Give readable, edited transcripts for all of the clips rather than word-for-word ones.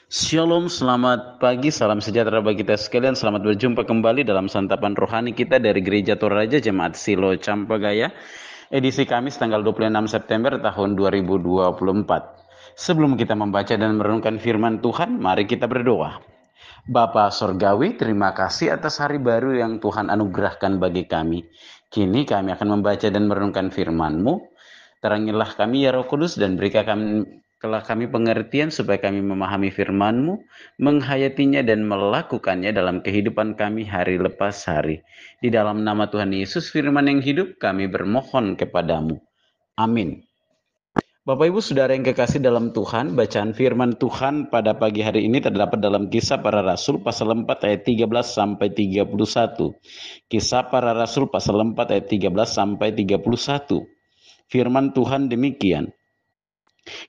Shalom, selamat pagi, salam sejahtera bagi kita sekalian. Selamat berjumpa kembali dalam santapan rohani kita dari Gereja Toraja Jemaat Silo Campagaya, edisi Kamis tanggal 26 September tahun 2024. Sebelum kita membaca dan merenungkan firman Tuhan, mari kita berdoa. Bapa Sorgawi, terima kasih atas hari baru yang Tuhan anugerahkan bagi kami. Kini kami akan membaca dan merenungkan firman-Mu. Terangilah kami ya Roh Kudus dan berikanlah kami pengertian supaya kami memahami firman-Mu, menghayatinya dan melakukannya dalam kehidupan kami hari lepas hari. Di dalam nama Tuhan Yesus firman yang hidup kami bermohon kepadamu. Amin. Bapak Ibu Saudara yang kekasih dalam Tuhan, bacaan firman Tuhan pada pagi hari ini terdapat dalam Kisah Para Rasul pasal 4 ayat 13 sampai 31. Kisah Para Rasul pasal 4 ayat 13 sampai 31. Firman Tuhan demikian.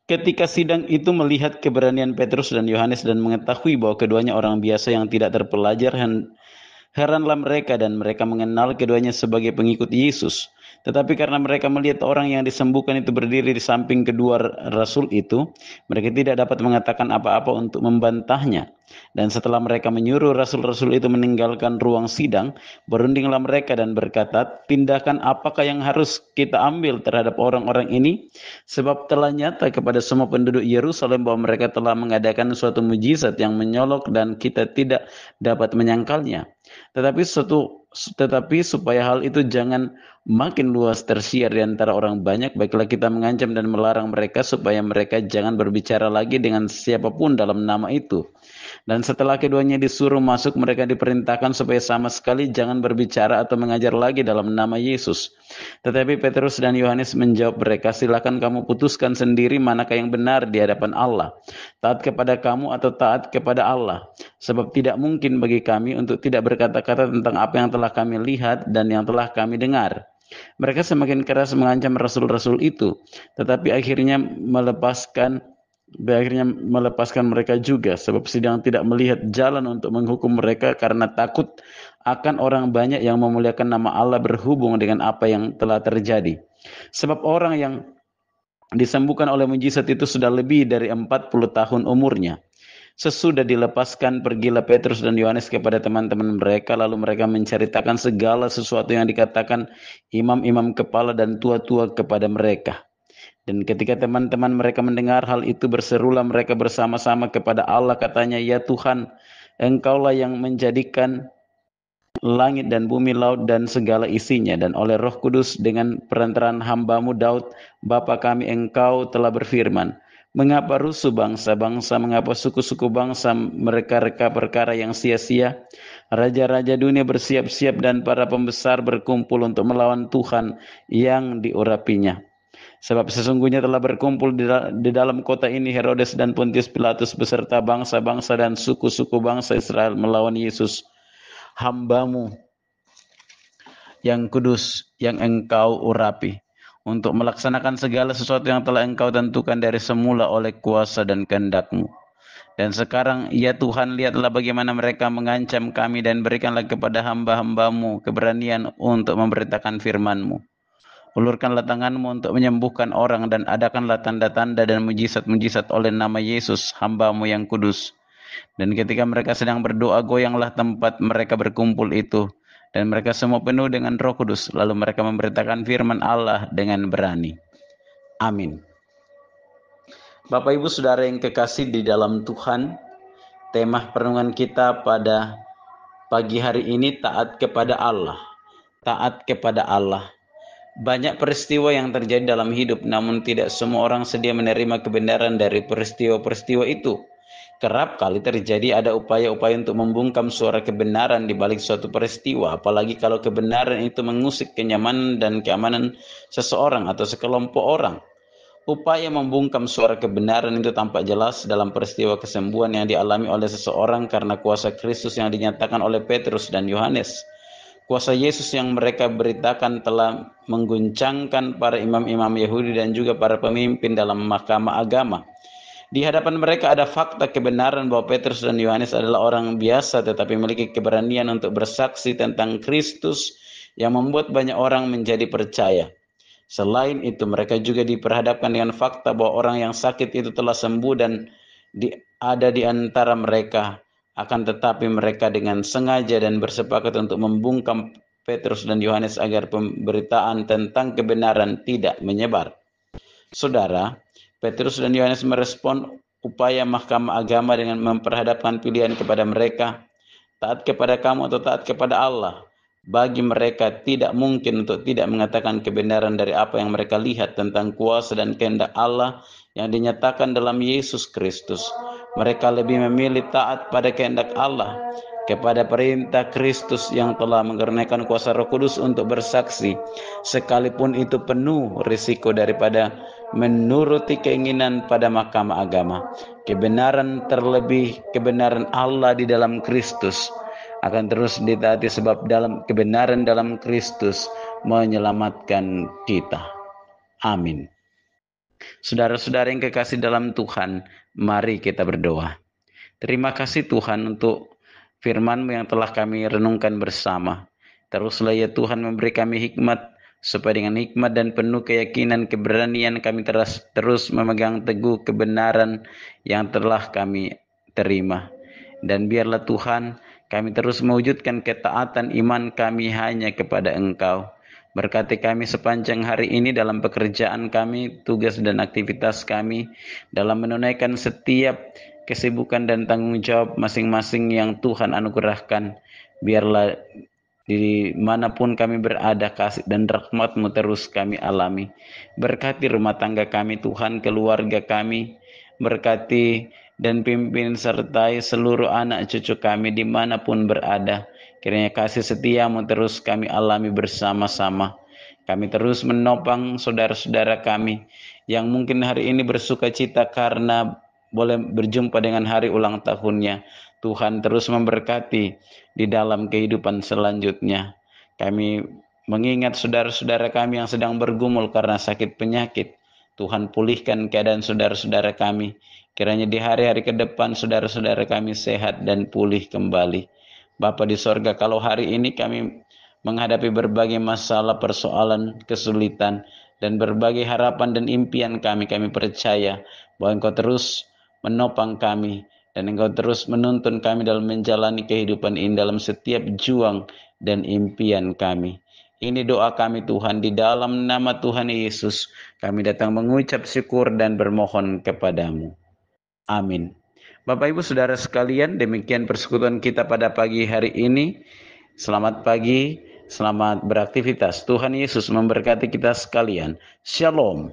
Ketika sidang itu melihat keberanian Petrus dan Yohanes dan mengetahui bahwa keduanya orang biasa yang tidak terpelajar, heranlah mereka dan mereka mengenal keduanya sebagai pengikut Yesus. Tetapi karena mereka melihat orang yang disembuhkan itu berdiri di samping kedua rasul itu, mereka tidak dapat mengatakan apa-apa untuk membantahnya. Dan setelah mereka menyuruh rasul-rasul itu meninggalkan ruang sidang, berundinglah mereka dan berkata, tindakan apakah yang harus kita ambil terhadap orang-orang ini? Sebab telah nyata kepada semua penduduk Yerusalem bahwa mereka telah mengadakan suatu mujizat yang menyolok dan kita tidak dapat menyangkalnya. Tetapi supaya hal itu jangan makin luas tersiar di antara orang banyak, baiklah kita mengancam dan melarang mereka supaya mereka jangan berbicara lagi dengan siapapun dalam nama itu. Dan setelah keduanya disuruh masuk, mereka diperintahkan supaya sama sekali jangan berbicara atau mengajar lagi dalam nama Yesus. Tetapi Petrus dan Yohanes menjawab mereka, silakan kamu putuskan sendiri manakah yang benar di hadapan Allah, taat kepada kamu atau taat kepada Allah. Sebab tidak mungkin bagi kami untuk tidak berkata-kata tentang apa yang telah kami lihat dan yang telah kami dengar. Mereka semakin keras mengancam rasul-rasul itu, tetapi akhirnya melepaskan mereka juga, sebab sidang tidak melihat jalan untuk menghukum mereka karena takut akan orang banyak yang memuliakan nama Allah berhubung dengan apa yang telah terjadi. Sebab orang yang disembuhkan oleh mujizat itu sudah lebih dari 40 tahun umurnya. Sesudah dilepaskan, pergilah Petrus dan Yohanes kepada teman-teman mereka, lalu mereka menceritakan segala sesuatu yang dikatakan imam-imam kepala dan tua-tua kepada mereka. Dan ketika teman-teman mereka mendengar hal itu, berserulah mereka bersama-sama kepada Allah, katanya, ya Tuhan, Engkaulah yang menjadikan langit dan bumi, laut dan segala isinya, dan oleh Roh Kudus dengan perantaraan hamba-Mu Daud, Bapa kami, Engkau telah berfirman, mengapa rusuh bangsa-bangsa, mengapa suku-suku bangsa mereka-reka perkara yang sia-sia? Raja-raja dunia bersiap-siap dan para pembesar berkumpul untuk melawan Tuhan yang diurapinya. Sebab sesungguhnya telah berkumpul di dalam kota ini Herodes dan Pontius Pilatus beserta bangsa-bangsa dan suku-suku bangsa Israel melawan Yesus, hamba-Mu yang kudus, yang Engkau urapi, untuk melaksanakan segala sesuatu yang telah Engkau tentukan dari semula oleh kuasa dan kehendak-Mu. Dan sekarang, ya Tuhan, lihatlah bagaimana mereka mengancam kami, dan berikanlah kepada hamba-hamba-Mu keberanian untuk memberitakan firman-Mu. Ulurkanlah tangan-Mu untuk menyembuhkan orang, dan adakanlah tanda-tanda dan mujizat-mujizat oleh nama Yesus, hamba-Mu yang kudus. Dan ketika mereka sedang berdoa, goyanglah tempat mereka berkumpul itu, dan mereka semua penuh dengan Roh Kudus. Lalu mereka memberitakan firman Allah dengan berani. Amin. Bapak Ibu Saudara yang kekasih di dalam Tuhan, tema perenungan kita pada pagi hari ini taat kepada Allah. Taat kepada Allah. Banyak peristiwa yang terjadi dalam hidup, namun tidak semua orang sedia menerima kebenaran dari peristiwa-peristiwa itu. Kerap kali terjadi ada upaya-upaya untuk membungkam suara kebenaran di balik suatu peristiwa, apalagi kalau kebenaran itu mengusik kenyamanan dan keamanan seseorang atau sekelompok orang. Upaya membungkam suara kebenaran itu tampak jelas dalam peristiwa kesembuhan yang dialami oleh seseorang karena kuasa Kristus yang dinyatakan oleh Petrus dan Yohanes. Kuasa Yesus yang mereka beritakan telah mengguncangkan para imam-imam Yahudi dan juga para pemimpin dalam mahkamah agama. Di hadapan mereka ada fakta kebenaran bahwa Petrus dan Yohanes adalah orang biasa tetapi memiliki keberanian untuk bersaksi tentang Kristus yang membuat banyak orang menjadi percaya. Selain itu, mereka juga diperhadapkan dengan fakta bahwa orang yang sakit itu telah sembuh dan ada di antara mereka, akan tetapi mereka dengan sengaja dan bersepakat untuk membungkam Petrus dan Yohanes agar pemberitaan tentang kebenaran tidak menyebar. Saudara, Petrus dan Yohanes merespon upaya mahkamah agama dengan memperhadapkan pilihan kepada mereka, taat kepada kamu atau taat kepada Allah. Bagi mereka tidak mungkin untuk tidak mengatakan kebenaran dari apa yang mereka lihat tentang kuasa dan kehendak Allah yang dinyatakan dalam Yesus Kristus. Mereka lebih memilih taat pada kehendak Allah, kepada perintah Kristus yang telah mengernakan kuasa Roh Kudus untuk bersaksi, sekalipun itu penuh risiko daripada menuruti keinginan pada mahkamah agama. Kebenaran, terlebih kebenaran Allah di dalam Kristus, akan terus ditaati sebab dalam kebenaran dalam Kristus menyelamatkan kita. Amin. Saudara-saudara yang kekasih dalam Tuhan, mari kita berdoa. Terima kasih Tuhan untuk firman-Mu yang telah kami renungkan bersama. Teruslah ya Tuhan memberi kami hikmat, supaya dengan hikmat dan penuh keyakinan keberanian kami terus memegang teguh kebenaran yang telah kami terima. Dan biarlah Tuhan kami terus mewujudkan ketaatan iman kami hanya kepada Engkau. Berkati kami sepanjang hari ini dalam pekerjaan kami, tugas dan aktivitas kami, dalam menunaikan setiap kesibukan dan tanggung jawab masing-masing yang Tuhan anugerahkan. Biarlah dimanapun kami berada, kasih dan rahmat-Mu terus kami alami. Berkati rumah tangga kami Tuhan, keluarga kami, berkati dan pimpin sertai seluruh anak cucu kami dimanapun berada. Kiranya kasih setia-Mu terus kami alami bersama-sama. Kami terus menopang saudara-saudara kami yang mungkin hari ini bersuka cita karena boleh berjumpa dengan hari ulang tahunnya. Tuhan terus memberkati di dalam kehidupan selanjutnya. Kami mengingat saudara-saudara kami yang sedang bergumul karena sakit penyakit. Tuhan pulihkan keadaan saudara-saudara kami. Kiranya di hari-hari ke depan saudara-saudara kami sehat dan pulih kembali. Bapa di sorga, kalau hari ini kami menghadapi berbagai masalah, persoalan, kesulitan, dan berbagai harapan dan impian kami percaya bahwa Engkau terus menopang kami, dan Engkau terus menuntun kami dalam menjalani kehidupan ini dalam setiap juang dan impian kami. Ini doa kami Tuhan, di dalam nama Tuhan Yesus kami datang mengucap syukur dan bermohon kepadamu. Amin. Bapak Ibu Saudara sekalian, demikian persekutuan kita pada pagi hari ini. Selamat pagi, selamat beraktivitas. Tuhan Yesus memberkati kita sekalian. Shalom.